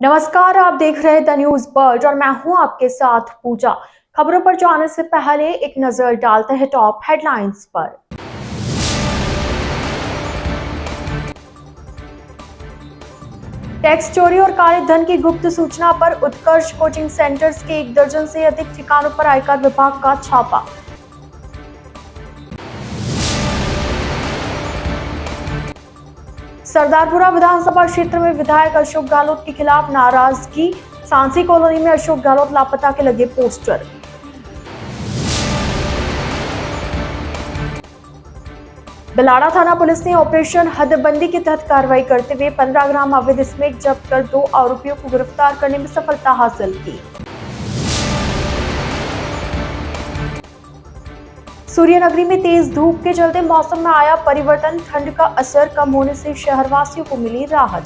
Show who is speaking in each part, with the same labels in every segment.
Speaker 1: नमस्कार, आप देख रहे हैं द न्यूज बर्ड और मैं हूं आपके साथ पूजा। खबरों पर जाने से पहले एक नजर डालते हैं टॉप हेडलाइंस पर। टैक्स चोरी और काले धन की गुप्त सूचना पर उत्कर्ष कोचिंग सेंटर्स के 1 दर्जन से अधिक ठिकानों पर आयकर विभाग का छापा। सरदारपुरा विधानसभा क्षेत्र में विधायक अशोक गहलोत के खिलाफ नाराजगी। सांसी कॉलोनी में अशोक गहलोत लापता के लगे पोस्टर। बिलाड़ा थाना पुलिस ने ऑपरेशन हदबंदी के तहत कार्रवाई करते हुए 15 ग्राम अवैध स्मोक जब्त कर 2 आरोपियों को गिरफ्तार करने में सफलता हासिल की। सूर्यनगरी में तेज धूप के चलते मौसम में आया परिवर्तन, ठंड का असर कम होने से शहरवासियों को मिली राहत।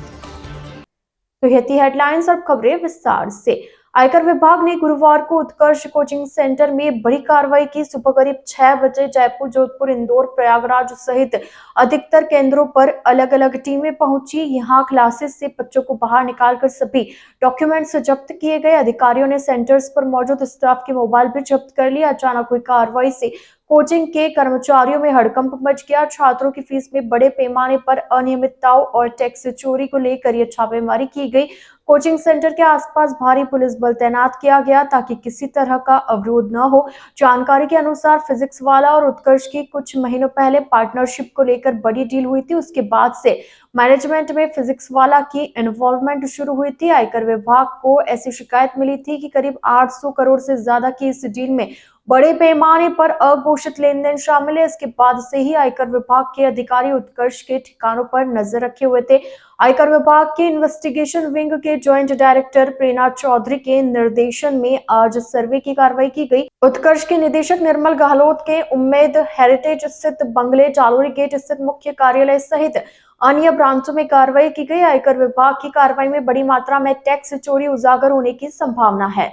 Speaker 1: तो ये थी हेडलाइंस और खबरें विस्तार से। आयकर विभाग ने गुरुवार को उत्कर्ष कोचिंग सेंटर में बड़ी कार्रवाई की। सुबह करीब 6 बजे जयपुर, जोधपुर, इंदौर, प्रयागराज सहित अधिकतर केंद्रों पर अलग अलग टीमें पहुंची। यहां क्लासेस से बच्चों को बाहर निकालकर सभी डॉक्यूमेंट्स जब्त किए गए। अधिकारियों ने सेंटर्स पर मौजूद स्टाफ के मोबाइल भी जब्त कर लिया। अचानक हुई कार्रवाई से कोचिंग के कर्मचारियों में हड़कंप मच गया। छात्रों की फीस में बड़े पैमाने पर अनियमितताओं और टैक्स चोरी को लेकर यह छापेमारी की गई। कोचिंग सेंटर के आसपास भारी पुलिस बल तैनात किया गया ताकि किसी तरह का अवरोध न हो। जानकारी के अनुसार फिजिक्स वाला और उत्कर्ष की कुछ महीनों पहले पार्टनरशिप को लेकर बड़ी डील हुई थी। उसके बाद से मैनेजमेंट में फिजिक्स वाला की इन्वॉल्वमेंट शुरू हुई थी। आयकर विभाग को ऐसी शिकायत मिली थी कि करीब 800 करोड़ से ज्यादा की इस डील में बड़े पैमाने पर अघोषित लेन देन शामिल है। इसके बाद से ही आयकर विभाग के अधिकारी उत्कर्ष के ठिकानों पर नजर रखे हुए थे। आयकर विभाग के इन्वेस्टिगेशन विंग के जॉइंट डायरेक्टर प्रेरणा चौधरी के निर्देशन में आज सर्वे की कार्रवाई की गई। उत्कर्ष के निदेशक निर्मल गहलोत के उम्मेद हेरिटेज स्थित बंगले, जालोरी गेट स्थित मुख्य कार्यालय सहित अन्य ब्रांचों में कार्रवाई की गई। आयकर विभाग की कार्रवाई में बड़ी मात्रा में टैक्स चोरी उजागर होने की संभावना है।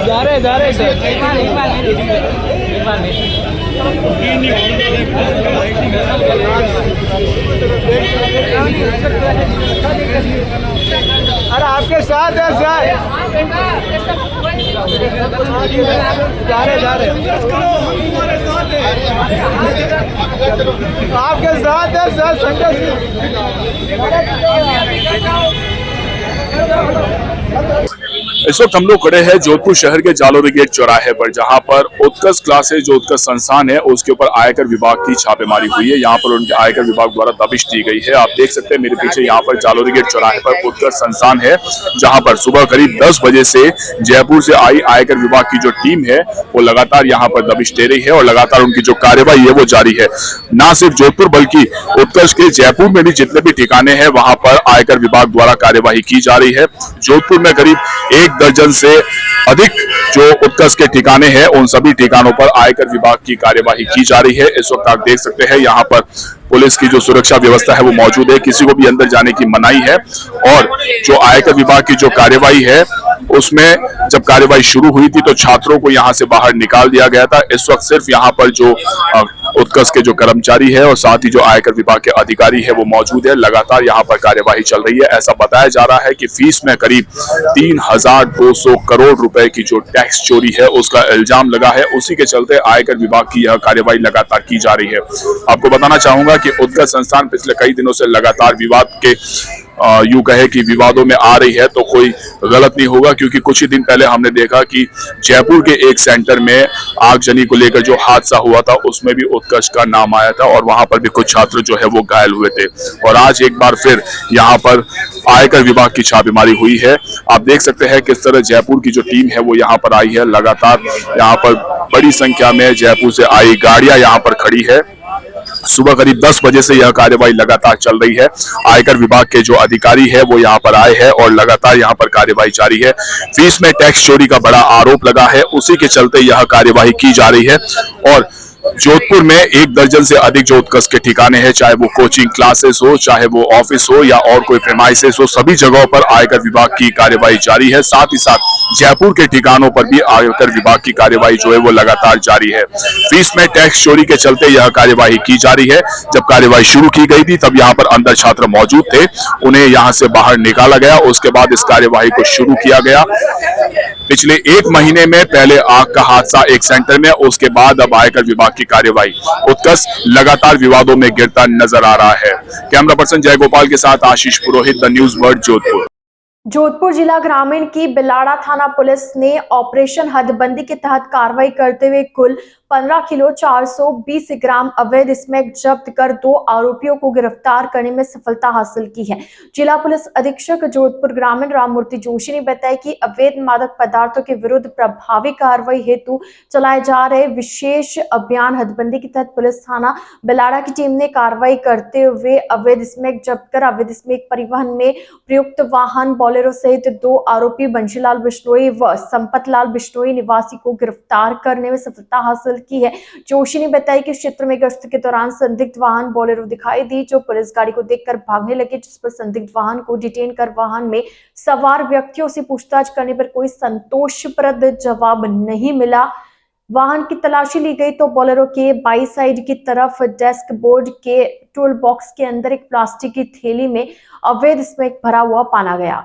Speaker 2: जा रहे सर। अरे आपके साथ है सर। जा रहे आपके साथ है सर।
Speaker 3: इस वक्त हम लोग खड़े हैं जोधपुर शहर के जालोरी गेट चौराहे पर, जहां पर उत्कर्ष क्लासेस जो उत्कर्ष संस्थान है उसके ऊपर आयकर विभाग की छापेमारी हुई है। यहां पर उनके आयकर विभाग द्वारा दबिश दी गई है। आप देख सकते हैं मेरे पीछे, यहां पर जालोरी गेट चौराहे पर उत्कर्ष संस्थान है, जहां पर सुबह करीब 10 बजे से जयपुर से आई आयकर विभाग की जो टीम है वो लगातार यहां पर दबिश दे रही है और लगातार उनकी जो कार्यवाही है वो जारी है। न सिर्फ जोधपुर बल्कि उत्कर्ष के जयपुर में भी जितने भी ठिकाने हैं वहां पर आयकर विभाग द्वारा कार्यवाही की जा रही है। जोधपुर में करीब 1 दर्जन से अधिक जो उत्कर्ष के ठिकाने हैं उन सभी ठिकानों पर आयकर विभाग की कार्यवाही की जा रही है। इस वक्त आप देख सकते हैं यहाँ पर पुलिस की जो सुरक्षा व्यवस्था है वो मौजूद है, किसी को भी अंदर जाने की मनाही है। और जो आयकर विभाग की जो कार्यवाही है उसमें जब कार्यवाही शुरू हुई थी तो छात्रों को यहाँ से बाहर निकाल दिया गया था। इस वक्त सिर्फ यहाँ पर जो उत्कर्ष के जो कर्मचारी है और साथ ही जो आयकर विभाग के अधिकारी है वो मौजूद है। लगातार यहाँ पर कार्यवाही चल रही है। ऐसा बताया जा रहा है कि फीस में करीब 3200 करोड़ रुपए की जो टैक्स चोरी है उसका इल्जाम लगा है। उसी के चलते आयकर विभाग की यह कार्यवाही लगातार की जा रही है। आपको बताना चाहूंगा कि उत्कर्ष संस्थान पिछले कई दिनों से लगातार विवाद के यूं कहे कि विवादों में आ रही है तो कोई गलत नहीं होगा, क्योंकि कुछ ही दिन पहले हमने देखा कि जयपुर के एक सेंटर में आगजनी को लेकर जो हादसा हुआ था उसमें भी उत्कर्ष का नाम आया था और वहां पर भी कुछ छात्र जो है वो घायल हुए थे। और आज एक बार फिर यहाँ पर आयकर विभाग की छापेमारी हुई है। आप देख सकते हैं किस तरह जयपुर की जो टीम है वो यहाँ पर आई है। लगातार यहाँ पर बड़ी संख्या में जयपुर से आई गाड़ियां यहाँ पर खड़ी है। सुबह करीब 10 बजे से यह कार्यवाही लगातार चल रही है। आयकर विभाग के जो अधिकारी है वो यहाँ पर आए हैं और लगातार यहाँ पर कार्यवाही जारी है। फीस में टैक्स चोरी का बड़ा आरोप लगा है, उसी के चलते यह कार्यवाही की जा रही है। और जोधपुर में 1 दर्जन से अधिक जो उत्कर्ष के ठिकाने हैं, चाहे वो कोचिंग क्लासेस हो, चाहे वो ऑफिस हो या और कोई प्रेमाइसेस हो, सभी जगहों पर आयकर विभाग की कार्यवाही जारी है। साथ ही साथ जयपुर के ठिकानों पर भी आयकर विभाग की कार्यवाही जो है वो लगातार जारी है। फीस में टैक्स चोरी के चलते यह कार्यवाही की जा रही है। जब कार्यवाही शुरू की गई थी तब यहाँ पर अंदर छात्र मौजूद थे, उन्हें यहाँ से बाहर निकाला गया। उसके बाद इस कार्यवाही को शुरू किया गया। पिछले 1 महीने में पहले आग का हादसा एक सेंटर में, उसके बाद अब आयकर विभाग की कार्यवाही। उत्कर्ष लगातार विवादों में गिरता नजर आ रहा है। कैमरा पर्सन जय गोपाल के साथ Ashish Purohit, the news world, Jodhpur.
Speaker 1: Jodhpur जिला ग्रामीण की बिलाड़ा थाना पुलिस ने ऑपरेशन हदबंदी के तहत कार्रवाई करते हुए कुल 15 किलो 420 ग्राम अवैध स्मैक जब्त कर 2 आरोपियों को गिरफ्तार करने में सफलता हासिल की है। जिला पुलिस अधीक्षक जोधपुर ग्रामीण राममूर्ति जोशी ने बताया कि अवैध मादक पदार्थों के विरुद्ध प्रभावी कार्रवाई हेतु चलाए जा रहे विशेष अभियान हदबंदी के तहत पुलिस थाना बिलाड़ा की टीम ने कार्रवाई करते हुए अवैध स्मैक जब्त कर अवैध स्मैक परिवहन में प्रयुक्त वाहन बोलेरो सहित 2 आरोपी बंशीलाल बिश्नोई व संपत लाल बिश्नोई निवासी को गिरफ्तार करने में सफलता हासिल की है। जोशी ने बताया कि क्षेत्र में गश्त के दौरान संदिग्ध वाहन बोलेरो दिखाई दी, जो पुलिस गाड़ी को देखकर भागने लगे, जिस पर संदिग्ध वाहन को डिटेन कर वाहन में सवार व्यक्तियों से पूछताछ करने पर कोई संतोषप्रद जवाब नहीं मिला। वाहन की तलाशी ली गई तो बोलेरो के बाई साइड की तरफ डेस्क बोर्ड के टूल बॉक्स के अंदर एक प्लास्टिक की थैली में अवैध स्मैक भरा हुआ पाना गया।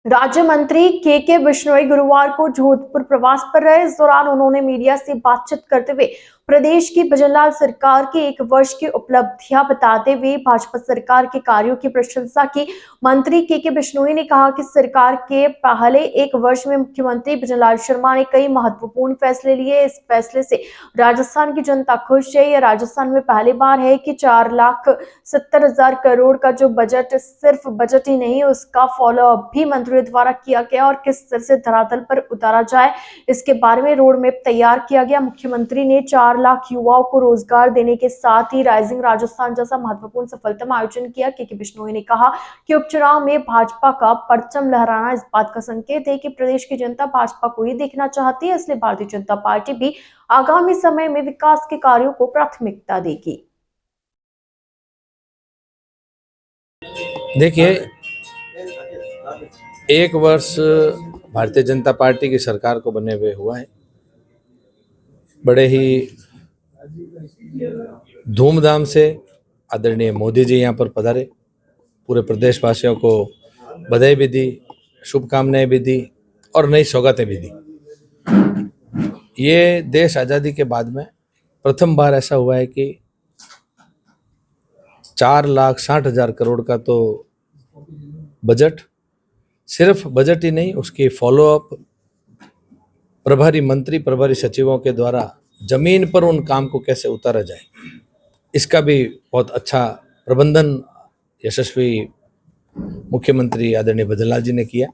Speaker 1: राज्य मंत्री के बिश्नोई गुरुवार को जोधपुर प्रवास पर रहे। इस दौरान उन्होंने मीडिया से बातचीत करते हुए प्रदेश की भजनलाल सरकार की 1 वर्ष की उपलब्धियां बताते हुए भाजपा सरकार के कार्यों की प्रशंसा की। मंत्री के बिश्नोई ने कहा कि सरकार के पहले 1 वर्ष में मुख्यमंत्री भजनलाल शर्मा ने कई महत्वपूर्ण फैसले लिए। इस फैसले से राजस्थान की जनता खुश है। यह राजस्थान में पहली बार है कि 4,70,000 करोड़ का जो बजट सिर्फ बजट ही नहीं, उसका फॉलो अप भी मंत्रियों द्वारा किया गया और किस तरह से धरातल पर उतारा जाए, इसके बारे में रोड मैप तैयार किया गया। मुख्यमंत्री ने 4 लाख युवाओं को रोजगार देने के साथ ही राइजिंग राजस्थान जैसा महत्वपूर्ण सफलता में आयोजन किया। के बिश्नोई ने कहा कि उपचुनाव में भाजपा का परचम लहराना इस बात का संकेत है कि प्रदेश की जनता भाजपा को ही देखना चाहती है, इसलिए भारतीय जनता पार्टी भी आगामी समय में विकास के कार्यों को प्राथमिकता देगी।
Speaker 4: देखिए, 1 वर्ष भारतीय जनता पार्टी की सरकार को बने हुए हुआ है। बड़े ही धूमधाम से आदरणीय मोदी जी यहाँ पर पधारे, पूरे प्रदेशवासियों को बधाई भी दी, शुभकामनाएं भी दी और नई सौगातें भी दी। ये देश आज़ादी के बाद में प्रथम बार ऐसा हुआ है कि 4,60,000 करोड़ का तो बजट, सिर्फ बजट ही नहीं, उसकी फॉलोअप प्रभारी मंत्री, प्रभारी सचिवों के द्वारा जमीन पर उन काम को कैसे उतारा जाए, इसका भी बहुत अच्छा प्रबंधन यशस्वी मुख्यमंत्री आदरणीय भजनलाल जी ने किया।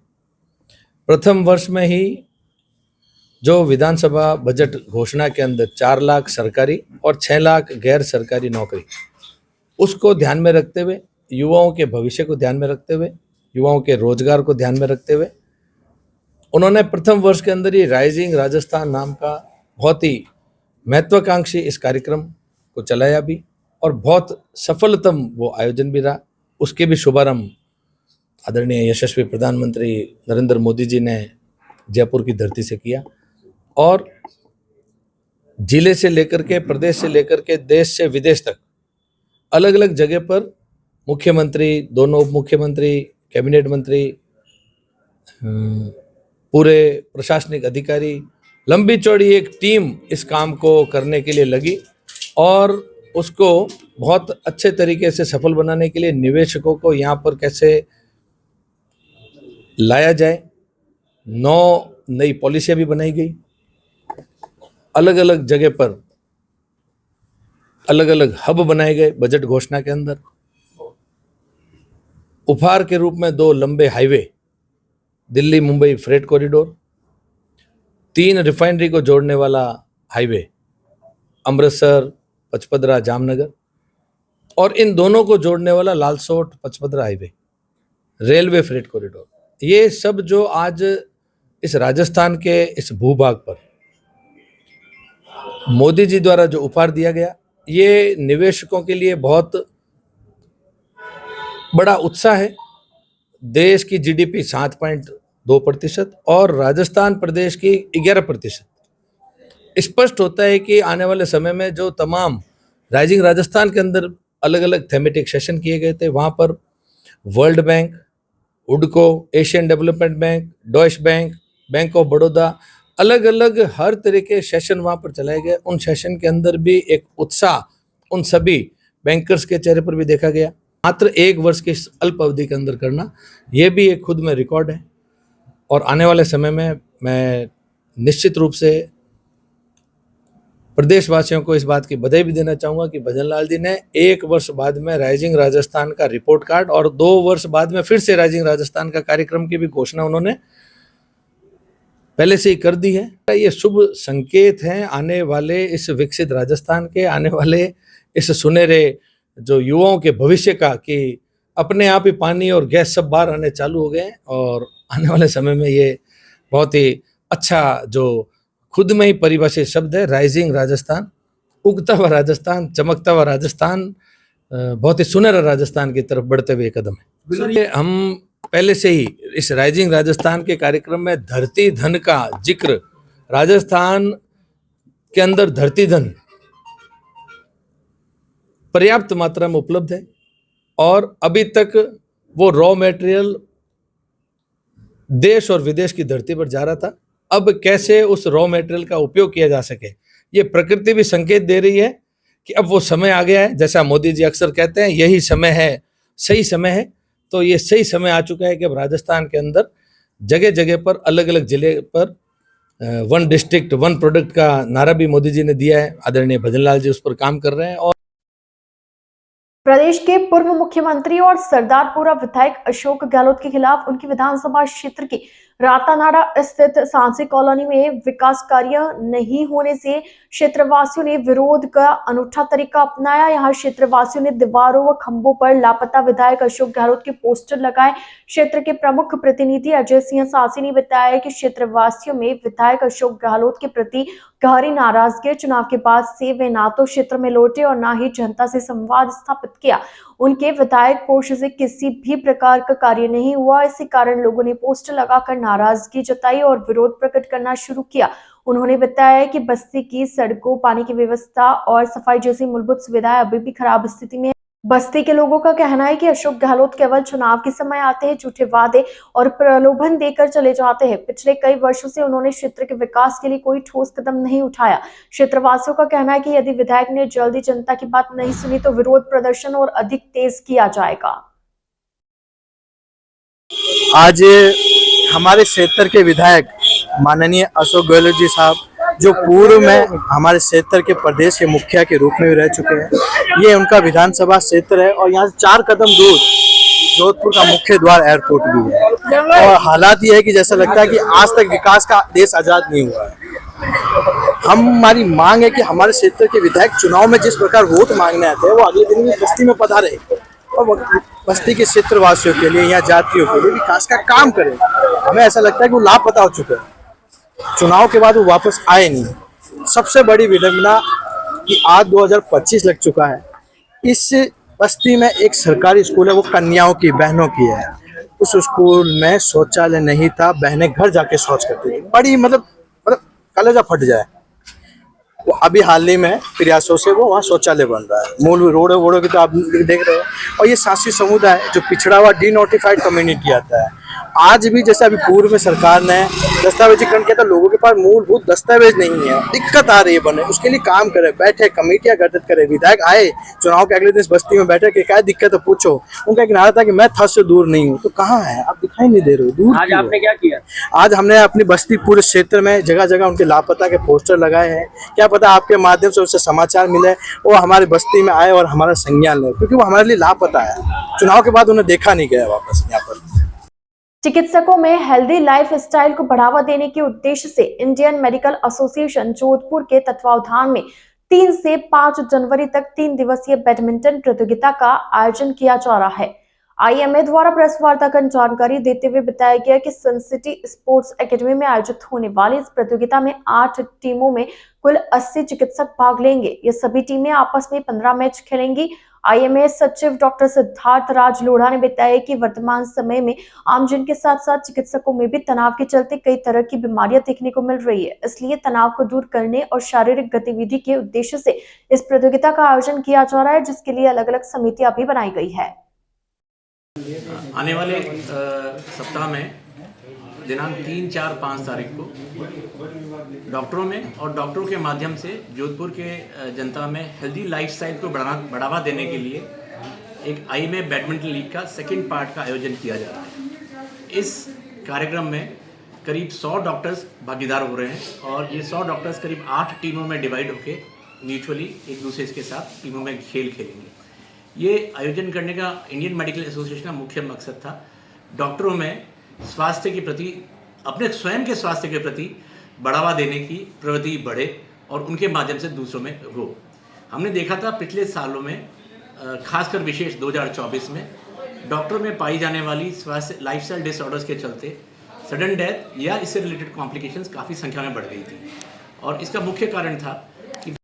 Speaker 4: प्रथम वर्ष में ही जो विधानसभा बजट घोषणा के अंदर 4 लाख सरकारी और 6 लाख गैर सरकारी नौकरी, उसको ध्यान में रखते हुए, युवाओं के भविष्य को ध्यान में रखते हुए, युवाओं के रोजगार को ध्यान में रखते हुए उन्होंने प्रथम वर्ष के अंदर ही राइजिंग राजस्थान नाम का बहुत ही महत्वाकांक्षी इस कार्यक्रम को चलाया भी और बहुत सफलतम वो आयोजन भी रहा। उसके भी शुभारंभ आदरणीय यशस्वी प्रधानमंत्री नरेंद्र मोदी जी ने जयपुर की धरती से किया और जिले से लेकर के, प्रदेश से लेकर के, देश से विदेश तक अलग अलग जगह पर मुख्यमंत्री, दोनों उप मुख्यमंत्री, कैबिनेट मंत्री, पूरे प्रशासनिक अधिकारी, लंबी चौड़ी एक टीम इस काम को करने के लिए लगी और उसको बहुत अच्छे तरीके से सफल बनाने के लिए निवेशकों को यहाँ पर कैसे लाया जाए, 9 नई पॉलिसियाँ भी बनाई गई। अलग अलग जगह पर अलग अलग हब बनाए गए बजट घोषणा के अंदर। उपहार के रूप में 2 लंबे highway, Delhi Mumbai freight corridor, 3 refinery को जोड़ने वाला हाईवे, अमृतसर पचपदरा जामनगर, और इन दोनों को जोड़ने वाला Lalsot Pachpadra highway, railway freight corridor. ये सब जो आज इस राजस्थान के इस भूभाग पर मोदी जी द्वारा जो उपहार दिया गया, ये निवेशकों के लिए बहुत बड़ा उत्साह है। देश की जीडीपी 2% और राजस्थान प्रदेश की 11%। स्पष्ट होता है कि आने वाले समय में जो तमाम राइजिंग राजस्थान के अंदर अलग अलग थेमेटिक सेशन किए गए थे, वहाँ पर वर्ल्ड बैंक, उडको, Asian development bank, Deutsche bank, bank of Baroda, अलग अलग हर तरह के सेशन वहाँ पर चलाए गए। उन सेशन के अंदर भी एक उत्साह उन सभी बैंकर्स के चेहरे पर भी देखा गया। मात्र 1 वर्ष की अल्प अवधि के अंदर करना, ये भी एक खुद में रिकॉर्ड है। और आने वाले समय में मैं निश्चित रूप से प्रदेशवासियों को इस बात की बधाई भी देना चाहूँगा कि भजन लाल जी ने 1 वर्ष बाद में राइजिंग राजस्थान का रिपोर्ट कार्ड और 2 वर्ष बाद में फिर से राइजिंग राजस्थान का कार्यक्रम की भी घोषणा उन्होंने पहले से ही कर दी है। ये शुभ संकेत हैं आने वाले इस विकसित राजस्थान के, आने वाले इस सुनहरे जो युवाओं के भविष्य का, कि अपने आप ही पानी और गैस सब बाहर आने चालू हो गए। और आने वाले समय में ये बहुत ही अच्छा जो खुद में ही परिभाषित शब्द है, राइजिंग राजस्थान, उगता हुआ राजस्थान, चमकता हुआ राजस्थान, बहुत ही सुनहरा राजस्थान की तरफ बढ़ते हुए कदम है। सर, ये हम पहले से ही इस राइजिंग राजस्थान के कार्यक्रम में धरती धन का जिक्र, राजस्थान के अंदर धरती धन पर्याप्त मात्रा में उपलब्ध है और अभी तक वो रॉ मटेरियल देश और विदेश की धरती पर जा रहा था। अब कैसे उस रॉ मटेरियल का उपयोग किया जा सके, ये प्रकृति भी संकेत दे रही है कि अब वो समय आ गया है। जैसा मोदी जी अक्सर कहते हैं, यही समय है, सही समय है। तो ये सही समय आ चुका है कि अब राजस्थान के अंदर जगह जगह पर, अलग अलग जिले पर 1 डिस्ट्रिक्ट 1 प्रोडक्ट का नारा भी मोदी जी ने दिया है। आदरणीय भजन लाल जी उस पर काम कर रहे हैं। और
Speaker 1: प्रदेश के पूर्व मुख्यमंत्री और सरदारपुरा विधायक अशोक गहलोत के खिलाफ उनकी विधानसभा क्षेत्र की रातानाडा स्थित सांसी कॉलोनी में विकास कार्य नहीं होने से क्षेत्रवासियों ने विरोध का अनूठा तरीका अपनाया। यहाँ क्षेत्रवासियों ने दीवारों व खंभों पर लापता विधायक अशोक गहलोत के पोस्टर लगाए। क्षेत्र के प्रमुख प्रतिनिधि अजय सिंह सासी ने बताया कि क्षेत्रवासियों में विधायक अशोक गहलोत के प्रति गहरी नाराजगी। चुनाव के बाद से वे ना तो क्षेत्र में लौटे और ना ही जनता से संवाद स्थापित किया। उनके विधायक कोष से किसी भी प्रकार का कार्य नहीं हुआ। इसी कारण लोगों ने पोस्टर लगाकर नाराजगी जताई और विरोध प्रकट करना शुरू किया। उन्होंने बताया कि बस्ती की सड़कों, पानी की व्यवस्था और सफाई जैसी मूलभूत सुविधाएं अभी भी खराब स्थिति में है। बस्ती के लोगों का कहना है कि अशोक गहलोत केवल चुनाव के समय आते हैं, झूठे वादे और प्रलोभन देकर चले जाते हैं। पिछले कई वर्षों से उन्होंने क्षेत्र के विकास के लिए कोई ठोस कदम नहीं उठाया। क्षेत्रवासियों का कहना है कि यदि विधायक ने जल्दी जनता की बात नहीं सुनी तो विरोध प्रदर्शन और अधिक तेज किया जाएगा।
Speaker 2: आज हमारे क्षेत्र के विधायक माननीय अशोक गहलोत जी साहब, जो पूर्व में हमारे क्षेत्र के प्रदेश के मुखिया के रूप में भी रह चुके हैं, ये उनका विधानसभा क्षेत्र है और यहाँ से 4 कदम दूर जोधपुर का मुख्य द्वार एयरपोर्ट भी है। और हालात ये है कि जैसा लगता है कि आज तक विकास का देश आजाद नहीं हुआ है। हमारी मांग है कि हमारे क्षेत्र के विधायक चुनाव में जिस प्रकार वोट मांगने आते हैं, वो अगले दिन भी बस्ती में पधारे और बस्ती के क्षेत्रवासियों के लिए, यहाँ जातियों के लिए विकास का काम करें। हमें ऐसा लगता है कि वो लापता हो चुके हैं, चुनाव के बाद वो वापस आए नहीं। सबसे बड़ी विडंबना कि आज 2025 लग चुका है, इस बस्ती में एक सरकारी स्कूल है, वो कन्याओं की, बहनों की है। उस स्कूल में शौचालय नहीं था, बहनें घर जाके शौच करती थी। बड़ी मतलब कलेजा फट जाए। वो अभी हाल ही में प्रयासों से वो वहाँ शौचालय बन रहा है। मूल रोडों की तो आप देख रहे हो। और ये सांसी समुदाय जो पिछड़ा हुआ डिनोटिफाइड कम्युनिटी आता है, आज भी जैसे अभी पूर्व में सरकार ने दस्तावेजीकरण किया था, लोगों के पास मूलभूत दस्तावेज नहीं है, दिक्कत आ रही है बने, उसके लिए काम करे, बैठे कमेटियां गठित करे। विधायक आए चुनाव के अगले दिन बस्ती में बैठे कि क्या दिक्कत है पूछो। उनका एक नारा था कि मैं था से दूर नहीं हूँ। तो कहाँ है आप, दिखाई नहीं दे रहे हो, दूर।
Speaker 5: आज आपने क्या किया?
Speaker 2: आज हमने अपनी बस्ती पूरे क्षेत्र में जगह जगह उनके लापता के पोस्टर लगाए हैं। क्या पता आपके माध्यम से उससे समाचार मिले, वो हमारी बस्ती में आए और हमारा संज्ञान ले, क्योंकि वो हमारे लिए लापता है। चुनाव के बाद उन्हें देखा नहीं गया वापस यहाँ पर।
Speaker 1: चिकित्सकों में हेल्दी लाइफ स्टाइल को बढ़ावा देने के उद्देश्य से इंडियन मेडिकल एसोसिएशन जोधपुर के तत्वावधान में 3 से 5 जनवरी तक 3 दिवसीय बैडमिंटन प्रतियोगिता का आयोजन किया जा रहा है। आईएमए द्वारा प्रेस वार्ता कर जानकारी देते हुए बताया गया कि सन सिटी स्पोर्ट्स एकेडमी में आयोजित होने वाली इस प्रतियोगिता में 8 टीमों में कुल 80 चिकित्सक भाग लेंगे। ये सभी टीमें आपस में 15 मैच खेलेंगी। आईएमए सचिव डॉक्टर सिद्धार्थ राज लोढ़ा ने बताया कि वर्तमान समय में आमजन के साथ साथ चिकित्सकों में भी तनाव के चलते कई तरह की बीमारियां देखने को मिल रही है। इसलिए तनाव को दूर करने और शारीरिक गतिविधि के उद्देश्य से इस प्रतियोगिता का आयोजन किया जा रहा है, जिसके लिए अलग अलग समितियां भी बनाई गई है।
Speaker 5: आने वाले सप्ताह में दिनांक 3, 4, 5 तारीख को डॉक्टरों में और डॉक्टरों के माध्यम से जोधपुर के जनता में हेल्दी लाइफस्टाइल को बढ़ावा देने के लिए एक आईएमए बैडमिंटन लीग का सेकंड पार्ट का आयोजन किया जा रहा है। इस कार्यक्रम में करीब 100 डॉक्टर्स भागीदार हो रहे हैं और ये 100 डॉक्टर्स करीब 8 टीमों में डिवाइड होकर म्यूचुअली एक दूसरे के साथ टीमों में खेल खेलेंगे। ये आयोजन करने का इंडियन मेडिकल एसोसिएशन का मुख्य मकसद था डॉक्टरों में स्वास्थ्य के प्रति, अपने स्वयं के स्वास्थ्य के प्रति बढ़ावा देने की प्रवृत्ति बढ़े और उनके माध्यम से दूसरों में हो। हमने देखा था पिछले सालों में, खासकर विशेष 2024 में डॉक्टरों में पाई जाने वाली स्वास्थ्य लाइफस्टाइल डिसऑर्डर्स के चलते सडन डेथ या इससे रिलेटेड कॉम्प्लिकेशंस काफ़ी संख्या में बढ़ गई थी और इसका मुख्य कारण था कि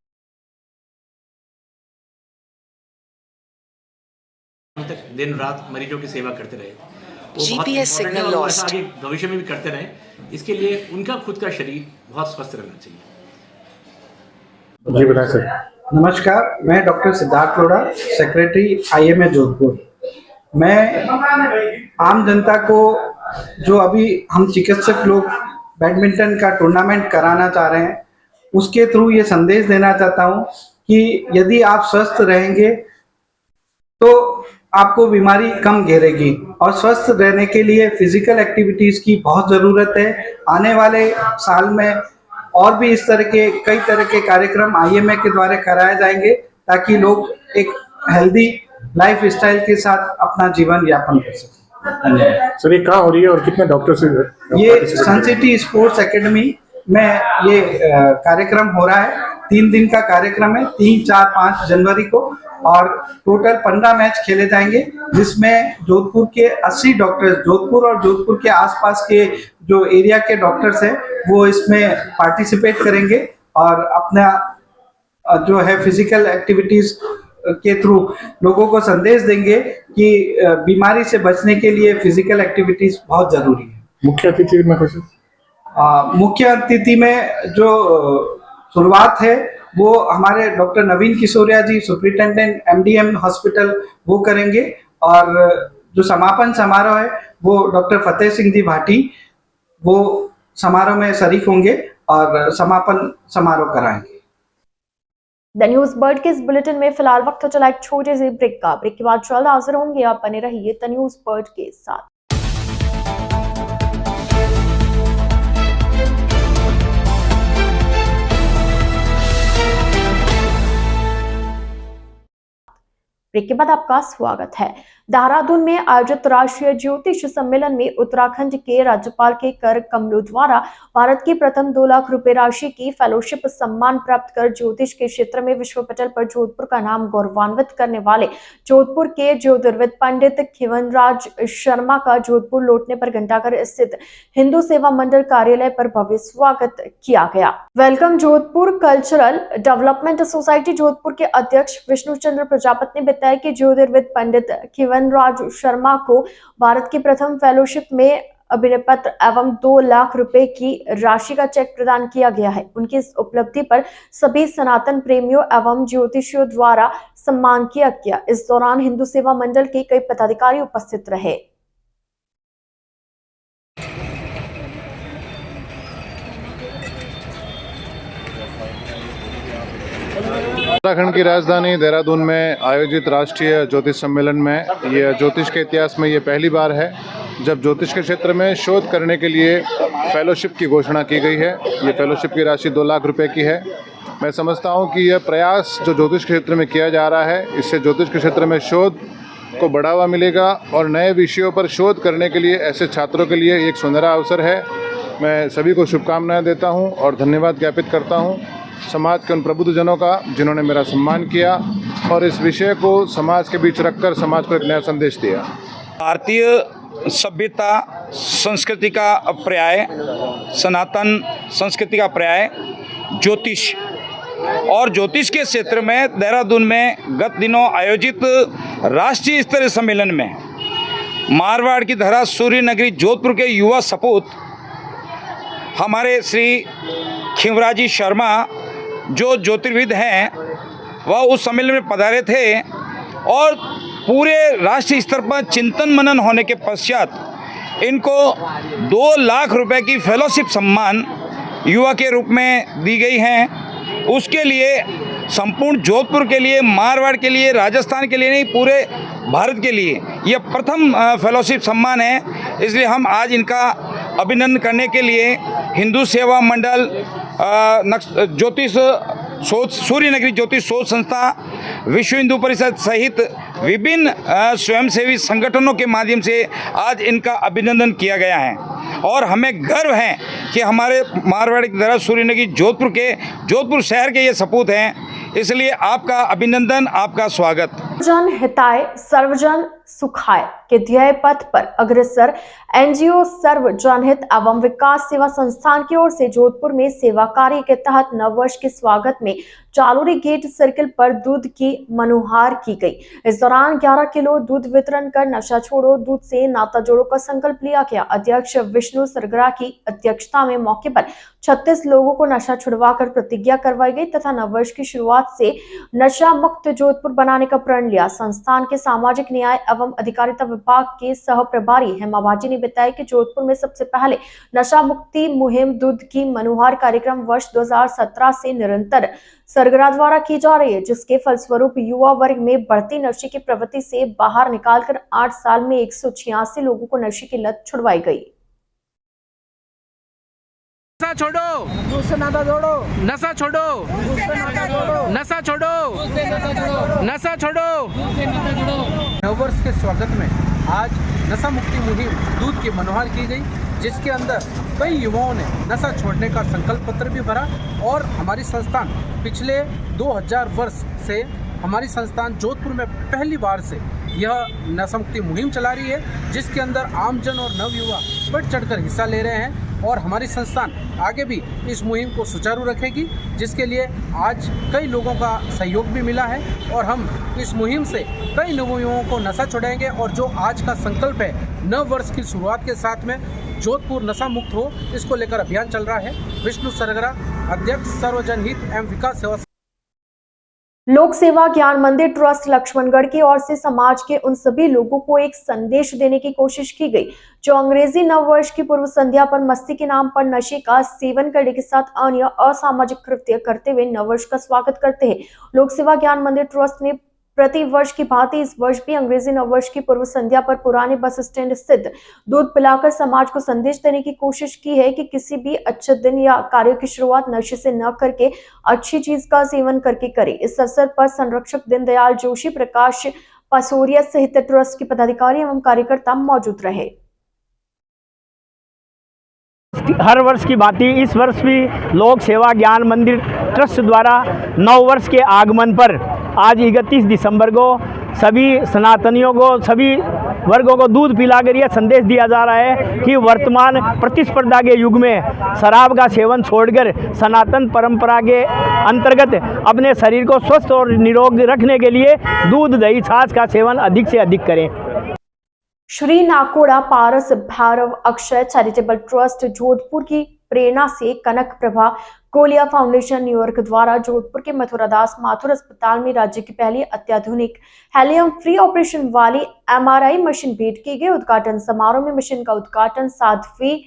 Speaker 5: तक दिन रात मरीजों की सेवा करते रहे।
Speaker 6: GPS signal lost.
Speaker 5: आगे भविष्य में भी करते रहें, इसके लिए उनका खुद का शरीर बहुत स्वस्थ रहना चाहिए।
Speaker 7: जी बताएं सर।
Speaker 8: नमस्कार, मैं doctor Siddharth Lodha, secretary IMA Jodhpur. मैं आम जनता को, जो अभी हम चिकित्सक लोग बैडमिंटन का टूर्नामेंट कराना चाह रहे हैं, उसके थ्रू ये संदेश देना चाहता हूँ कि यदि आप स्वस्थ रहेंगे तो आपको बीमारी कम घेरेगी और स्वस्थ रहने के लिए फिजिकल एक्टिविटीज़ की बहुत ज़रूरत है। आने वाले साल में और भी इस तरह के कई तरह के कार्यक्रम आईएमए के द्वारा कराए जाएंगे ताकि लोग एक हेल्दी लाइफ स्टाइल के साथ अपना जीवन यापन कर सकें। धन्यवाद
Speaker 7: सर। ये कहाँ हो रही है और कितने डॉक्टर से?
Speaker 8: ये सन सिटी स्पोर्ट्स एकेडमी में ये कार्यक्रम हो रहा है। 3 दिन का कार्यक्रम है, 3, 4, 5 जनवरी को, और टोटल 15 मैच खेले जाएंगे, जिसमें जोधपुर के 80 डॉक्टर्स, जोधपुर और जोधपुर के आसपास के जो एरिया के डॉक्टर्स हैं वो इसमें पार्टिसिपेट करेंगे और अपना जो है फिजिकल एक्टिविटीज के थ्रू लोगों को संदेश देंगे कि बीमारी से बचने के लिए फिजिकल एक्टिविटीज बहुत जरूरी है।
Speaker 7: मुख्य अतिथि में कुछ?
Speaker 8: मुख्य अतिथि में जो शुरुआत है वो हमारे डॉक्टर नवीन किशोरिया जी, सुपरिटेंडेंट एमडीएम हॉस्पिटल, वो करेंगे, और जो समापन समारोह है वो डॉक्टर फतेह सिंह जी भाटी वो समारोह में शरीक होंगे और समापन समारोह कराएंगे।
Speaker 1: द न्यूज बर्ड के इस बुलेटिन में फिलहाल वक्त हो चला एक छोटे से ब्रेक का। ब्रेक के बाद जल्द हाजिर होंगे, आप बने रहिए द न्यूज बर्ड के साथ। ब्रेक के बाद आपका स्वागत है। देहरादून में आयोजित राष्ट्रीय ज्योतिष सम्मेलन में उत्तराखंड के राज्यपाल के कर कमलों द्वारा भारत की प्रथम 2 लाख रुपए राशि की फेलोशिप सम्मान प्राप्त कर ज्योतिष के क्षेत्र में विश्व पटल पर जोधपुर का नाम गौरवान्वित करने वाले जोधपुर के ज्योतिर्विद पंडित खिवनराज शर्मा का जोधपुर लौटने पर घंटाघर स्थित हिंदू सेवा मंडल कार्यालय पर भव्य स्वागत किया गया। Welcome Jodhpur cultural development society Jodhpur के अध्यक्ष विष्णु चंद्र प्रजापति ने बताया कि ज्योतिर्विद पंडित खिवनराज शर्मा को भारत की प्रथम फेलोशिप में अभिनय पत्र एवं 2 लाख रुपए की राशि का चेक प्रदान किया गया है। उनकी इस उपलब्धि पर सभी सनातन प्रेमियों एवं ज्योतिषियों द्वारा सम्मान किया गया। इस दौरान हिंदू सेवा मंडल के कई पदाधिकारी उपस्थित रहे।
Speaker 7: उत्तराखंड की राजधानी देहरादून में आयोजित राष्ट्रीय ज्योतिष सम्मेलन में ये ज्योतिष के इतिहास में ये पहली बार है जब ज्योतिष के क्षेत्र में शोध करने के लिए फेलोशिप की घोषणा की गई है। ये फेलोशिप की राशि 2 लाख रुपए की है। मैं समझता हूँ कि यह प्रयास जो ज्योतिष के क्षेत्र में किया जा रहा है, इससे ज्योतिष के क्षेत्र में शोध को बढ़ावा मिलेगा और नए विषयों पर शोध करने के लिए ऐसे छात्रों के लिए एक सुनहरा अवसर है। मैं सभी को शुभकामनाएं देता हूं और धन्यवाद ज्ञापित करता हूं समाज के उन प्रबुद्धजनों का जिन्होंने मेरा सम्मान किया और इस विषय को समाज के बीच रखकर समाज को एक नया संदेश दिया।
Speaker 9: भारतीय सभ्यता संस्कृति का पर्याय, सनातन संस्कृति का पर्याय ज्योतिष और ज्योतिष के क्षेत्र में देहरादून में गत दिनों आयोजित राष्ट्रीय स्तरीय सम्मेलन में मारवाड़ की धरा सूर्य नगरी जोधपुर के युवा सपूत हमारे श्री खिमराजी शर्मा जो ज्योतिर्विद हैं वह उस सम्मेलन में पधारे थे और पूरे राष्ट्रीय स्तर पर चिंतन मनन होने के पश्चात इनको 2 लाख रुपए की फेलोशिप सम्मान युवा के रूप में दी गई हैं। उसके लिए संपूर्ण जोधपुर के लिए, मारवाड़ के लिए, राजस्थान के लिए नहीं, पूरे भारत के लिए यह प्रथम फेलोशिप सम्मान है। इसलिए हम आज इनका अभिनंदन करने के लिए हिंदू सेवा मंडल, ज्योतिष शोध, सूर्य नगरी ज्योतिष शोध संस्था, विश्व हिंदू परिषद सहित विभिन्न स्वयंसेवी संगठनों के माध्यम से आज इनका अभिनंदन किया गया है। और हमें गर्व है कि हमारे मारवाड़ की तरह सूर्य नगरी जोधपुर शहर के ये सपूत हैं। इसलिए आपका अभिनंदन, आपका स्वागत।
Speaker 1: जन हिताय सर्वजन सुखाय के ध्येय पथ पर अग्रसर एनजीओ सर्व जनहित एवं विकास सेवा संस्थान की ओर से जोधपुर में सेवा कार्य के तहत नववर्ष के स्वागत में चालूरी गेट सर्किल पर दूध की मनुहार की गई। इस दौरान 11 किलो दूध वितरण कर नशा छोड़ो, दूध से नाता जोड़ो का संकल्प लिया गया। अध्यक्ष विष्णु सरगरा की अध्यक्षता में मौके पर 36 लोगों को नशा छुड़वाकर प्रतिज्ञा करवाई गई तथा नववर्ष की शुरुआत से नशा मुक्त जोधपुर बनाने का प्रण लिया। संस्थान के सामाजिक न्याय एवं अधिकारिता विभाग के सह प्रभारी हेमा बाजी ने बताया कि जोधपुर में सबसे पहले नशा मुक्ति मुहिम दूध की मनुहार कार्यक्रम वर्ष 2017 से निरंतर सरगरा द्वारा की जा रही है, जिसके फलस्वरूप युवा वर्ग में बढ़ती नशे की प्रवृत्ति से बाहर निकालकर 8 साल में 186 लोगों को नशे की लत छुड़वाई गई।
Speaker 10: नशा छोड़ो, नाता जोड़ो, नशा छोड़ो, नशा छोड़ो, नशा छोड़ो।
Speaker 8: नववर्ष के स्वागत में आज नशा मुक्ति मुहिम दूध की मनोहार की गई, जिसके अंदर कई युवाओं ने नशा छोड़ने का संकल्प पत्र भी भरा। और हमारी संस्थान पिछले 2000 वर्ष से हमारी संस्थान जोधपुर में पहली बार से यह नशा मुक्ति मुहिम चला रही है, जिसके अंदर आमजन और नवयुवा बढ़ चढ़कर हिस्सा ले रहे हैं। और हमारी संस्थान आगे भी इस मुहिम को सुचारू रखेगी, जिसके लिए आज कई लोगों का सहयोग भी मिला है। और हम इस मुहिम से कई नवयुवाओं को नशा छुड़ाएंगे। और जो आज का संकल्प है नव वर्ष की शुरुआत के साथ में जोधपुर नशा मुक्त हो, इसको लेकर अभियान चल रहा है। विष्णु सरगरा, अध्यक्ष सर्वजन हित एवं विकास सेवा।
Speaker 1: लोक सेवा ज्ञान मंदिर ट्रस्ट लक्ष्मणगढ़ की ओर से समाज के उन सभी लोगों को एक संदेश देने की कोशिश की गई जो अंग्रेजी नववर्ष की पूर्व संध्या पर मस्ती के नाम पर नशे का सेवन करने के साथ अन्य असामाजिक कृत्य करते हुए नववर्ष का स्वागत करते हैं। लोक सेवा ज्ञान मंदिर ट्रस्ट ने प्रति वर्ष की भांति इस वर्ष भी अंग्रेजी नववर्ष की पूर्व संध्या पर पुराने बस स्टैंड स्थित दूध पिलाकर समाज को संदेश देने की कोशिश की है कि किसी भी अच्छे दिन या कार्य की शुरुआत नशे से न करके अच्छी चीज का सेवन करके करें। इस अवसर पर संरक्षक दीनदयाल जोशी, प्रकाश पसोरिया सहित ट्रस्ट के पदाधिकारी एवं कार्यकर्ता मौजूद रहे।
Speaker 11: हर वर्ष की भांति इस वर्ष भी लोक सेवा ज्ञान मंदिर ट्रस्ट द्वारा नव वर्ष के आगमन पर आज 31 दिसंबर को सभी सनातनियों को, सभी वर्गों को दूध पिलाकर यह संदेश दिया जा रहा है कि वर्तमान प्रतिस्पर्धा के युग में शराब का सेवन छोड़कर सनातन परंपरा के अंतर्गत अपने शरीर को स्वस्थ और निरोग रखने के लिए दूध, दही, छाछ का सेवन अधिक से अधिक करें।
Speaker 1: श्री नाकोड़ा पारस भैरव अक्षय चैरिटेबल ट्रस्ट जोधपुर की प्रेरणा से कनक प्रभा कोलिया फाउंडेशन न्यूयॉर्क द्वारा जोधपुर के मथुरादास माथुर अस्पताल में राज्य की पहली अत्याधुनिक हेलियम फ्री ऑपरेशन वाली MRI मशीन भेंट की गई। उद्घाटन समारोह में मशीन का उद्घाटन साध्वी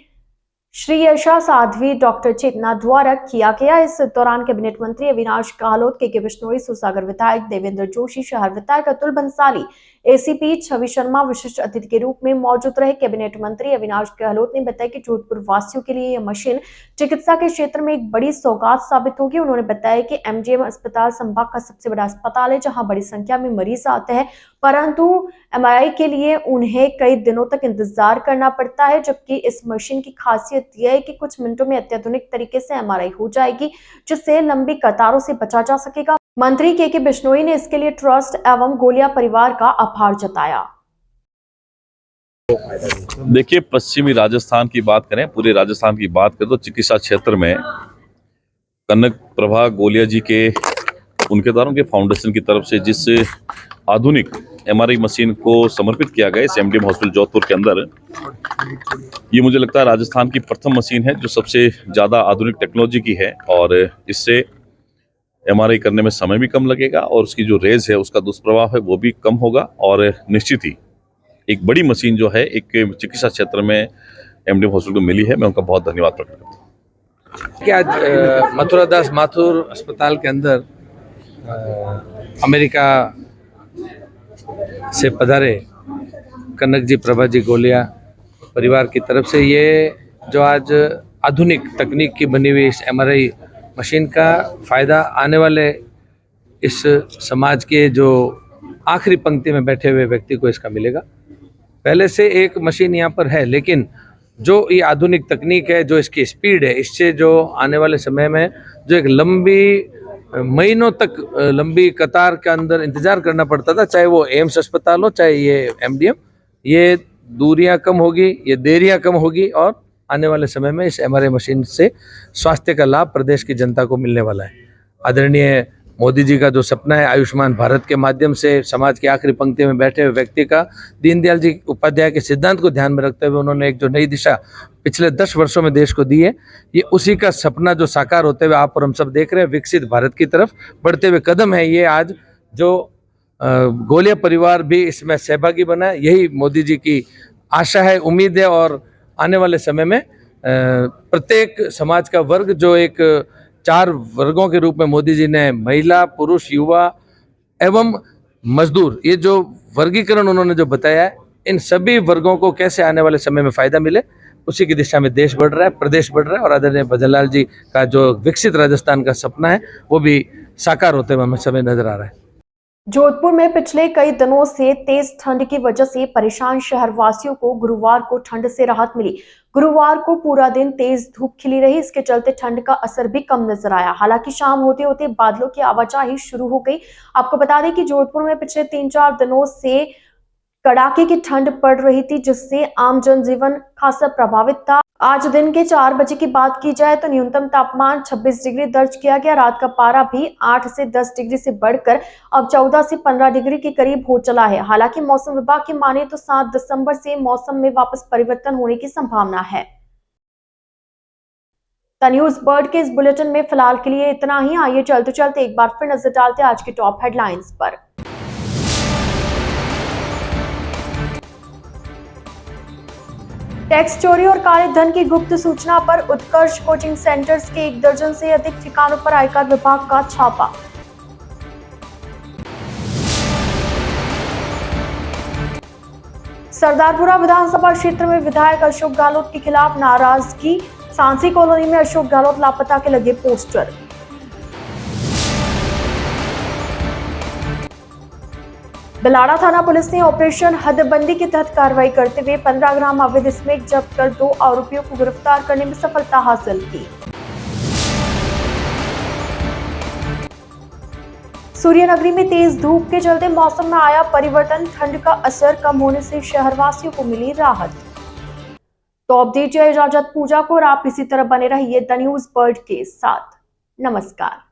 Speaker 1: श्री यशा साध्वी डॉक्टर चेतना द्वारा किया गया। इस दौरान कैबिनेट मंत्री अविनाश गहलोत, के बिश्नोई, सुसागर विधायक देवेंद्र जोशी, शहर विधायक अतुल बंसाली, ACP छवि शर्मा विशिष्ट अतिथि के रूप में मौजूद रहे। कैबिनेट मंत्री अविनाश गहलोत ने बताया कि जोधपुर वासियों के लिए यह मशीन चिकित्सा के क्षेत्र में एक बड़ी सौगात साबित होगी। उन्होंने बताया कि MGM अस्पताल संभाग का सबसे बड़ा अस्पताल है, जहां बड़ी संख्या में मरीज आते हैं, परंतु MRI के लिए उन्हें कई दिनों तक इंतजार करना पड़ता है, जबकि इस मशीन की खासियत यह है कि कुछ मिनटों में अत्याधुनिक तरीके से MRI हो जाएगी, जिससे लंबी कतारों से बचा जा सकेगा। मंत्री के बिश्नोई ने इसके लिए ट्रस्ट एवं गोलिया परिवार का आभार जताया।
Speaker 12: देखिए, पश्चिमी राजस्थान की बात करें, पूरे राजस्थान की बात करें तो चिकित्सा क्षेत्र में कनक प्रभा गोलिया जी के उनके द्वारा उनके फाउंडेशन की तरफ से जिस आधुनिक एमआरआई मशीन को समर्पित किया गया इस एमडीएम हॉस्पिटल जोधपुर के अंदर, ये मुझे लगता है राजस्थान की प्रथम मशीन है जो सबसे ज़्यादा आधुनिक टेक्नोलॉजी की है और इससे एमआरआई करने में समय भी कम लगेगा और उसकी जो रेज है उसका दुष्प्रभाव है वो भी कम होगा और निश्चित ही एक बड़ी मशीन जो है एक चिकित्सा क्षेत्र में एमडीएम हॉस्पिटल को मिली है। मैं उनका बहुत धन्यवाद प्रकट करता हूँ।
Speaker 13: कि आज मथुरा दास माथुर अस्पताल के अंदर अमेरिका से पधारे कनक जी प्रभा जी गोलिया परिवार की तरफ से ये जो आज आधुनिक तकनीक की बनी हुई इस एमआरआई मशीन का फ़ायदा आने वाले इस समाज के जो आखिरी पंक्ति में बैठे हुए व्यक्ति को इसका मिलेगा। पहले से एक मशीन यहाँ पर है, लेकिन जो ये आधुनिक तकनीक है, जो इसकी स्पीड है, इससे जो आने वाले समय में जो एक लंबी महीनों तक लंबी कतार के अंदर इंतज़ार करना पड़ता था, चाहे वो एम्स अस्पताल हो चाहे ये एमडीएम, ये दूरियां कम होगी, ये देरियां कम होगी और आने वाले समय में इस एमआरआई मशीन से स्वास्थ्य का लाभ प्रदेश की जनता को मिलने वाला है। आदरणीय मोदी जी का जो सपना है आयुष्मान भारत के माध्यम से समाज की आखिरी पंक्ति में बैठे हुए व्यक्ति का, दीनदयाल जी उपाध्याय के सिद्धांत को ध्यान में रखते हुए उन्होंने एक जो नई दिशा पिछले 10 वर्षों में देश को दी है, ये उसी का सपना जो साकार होते हुए आप और हम सब देख रहे हैं, विकसित भारत की तरफ बढ़ते हुए कदम है। ये आज जो गोलिया परिवार भी इसमें सहभागी बना है, यही मोदी जी की आशा है, उम्मीद है और आने वाले समय में प्रत्येक समाज का वर्ग जो एक 4 वर्गों के रूप में मोदी जी ने महिला, पुरुष, युवा एवं मजदूर, ये जो वर्गीकरण उन्होंने जो बताया है, इन सभी वर्गों को कैसे आने वाले समय में फ़ायदा मिले, उसी की दिशा में देश बढ़ रहा है, प्रदेश बढ़ रहा है और आदरणीय भजनलाल जी का जो विकसित राजस्थान का सपना है वो भी साकार होते हुए हमें समय नजर आ रहा है।
Speaker 1: जोधपुर में पिछले कई दिनों से तेज ठंड की वजह से परेशान शहरवासियों को गुरुवार को ठंड से राहत मिली। गुरुवार को पूरा दिन तेज धूप खिली रही, इसके चलते ठंड का असर भी कम नजर आया। हालांकि शाम होते होते बादलों की आवाजाही शुरू हो गई। आपको बता दें कि जोधपुर में पिछले 3-4 दिनों से कड़ाके की ठंड पड़ रही थी, जिससे आम जनजीवन खासा प्रभावित था। आज दिन के 4 बजे की बात की जाए तो न्यूनतम तापमान 26 डिग्री दर्ज किया गया। रात का पारा भी 8 से 10 डिग्री से बढ़कर अब 14 से 15 डिग्री के करीब हो चला है। हालांकि मौसम विभाग की माने तो 7 दिसंबर से मौसम में वापस परिवर्तन होने की संभावना है। द न्यूज बर्ड के इस बुलेटिन में फिलहाल के लिए इतना ही। आइए चलते चलते एक बार फिर नजर डालते आज की टॉप हेडलाइंस पर। टैक्स चोरी और काले धन की गुप्त सूचना पर उत्कर्ष कोचिंग सेंटर्स के 1 दर्जन से अधिक ठिकानों पर आयकर विभाग का छापा। सरदारपुरा विधानसभा क्षेत्र में विधायक अशोक गहलोत के खिलाफ नाराजगी, सांसी कॉलोनी में अशोक गहलोत लापता के लगे पोस्टर। बिलाड़ा थाना पुलिस ने ऑपरेशन हदबंदी के तहत कार्रवाई करते हुए 15 ग्राम अवैध स्मोक जब्त कर 2 आरोपियों को गिरफ्तार करने में सफलता हासिल की। सूर्यनगरी में तेज धूप के चलते मौसम में आया परिवर्तन, ठंड का असर कम होने से शहरवासियों को मिली राहत। तो अब दीजिए इजाजत पूजा को और आप इसी तरह बने रहिए द न्यूज बर्ड के साथ। नमस्कार।